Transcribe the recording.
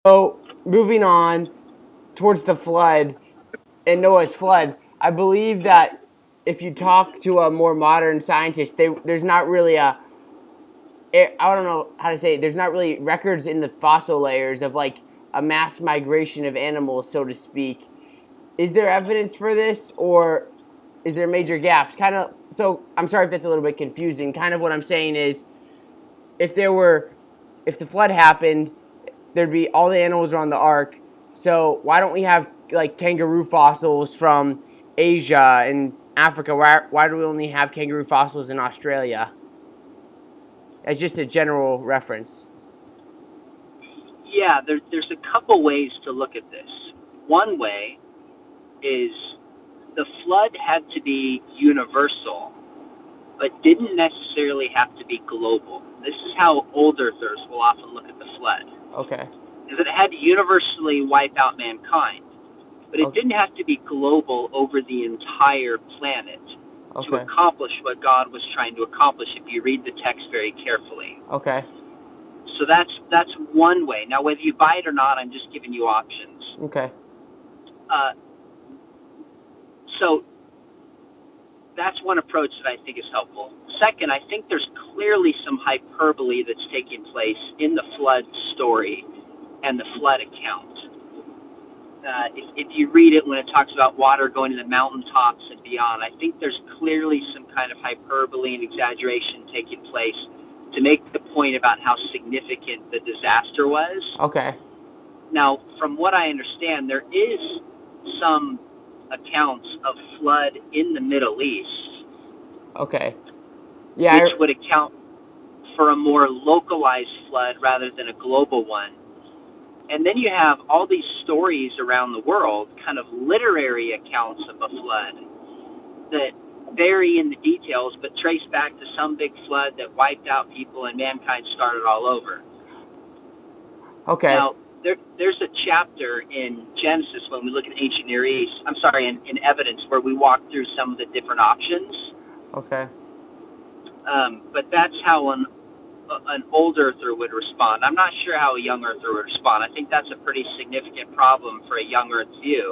So moving on towards the flood and Noah's flood, I believe that if you talk to a more modern scientist, there's not really I don't know how to say it, there's not really records in the fossil layers of like a mass migration of animals, so to speak. Is there evidence for this, or is there major gaps? Kind of. So I'm sorry if that's a little bit confusing. Kind of what I'm saying is, if there were, if the flood happened, there'd be all the animals are on the ark. So why don't we have like kangaroo fossils from Asia and Africa? Why do we only have kangaroo fossils in Australia? As just a general reference. Yeah, there's a couple ways to look at this. One way is the flood had to be universal, but didn't necessarily have to be global. This is how old earthers will often look at the flood. Okay. Is that it had to universally wipe out mankind, but it Okay. didn't have to be global over the entire planet to Okay. accomplish what God was trying to accomplish if you read the text very carefully. Okay. So that's one way. Now, whether you buy it or not, I'm just giving you options. Okay. Uh, so that's one approach that I think is helpful. Second, I think there's clearly some hyperbole that's taking place in the flood story and the flood account. If you read it when it talks about water going to the mountaintops and beyond, I think there's clearly some kind of hyperbole and exaggeration taking place to make the point about how significant the disaster was. Okay. Now, from what I understand, there is some accounts of flood in the Middle East, Okay. Yeah. which would account for a more localized flood rather than a global one. And then you have all these stories around the world, kind of literary accounts of a flood that vary in the details, but trace back to some big flood that wiped out people and mankind started all over. Okay. Now, there's a chapter in Genesis when we look at ancient Near East, in evidence, where we walk through some of the different options. Okay. But that's how an old earther would respond. I'm not sure how a young earther would respond. I think that's a pretty significant problem for a young earth view.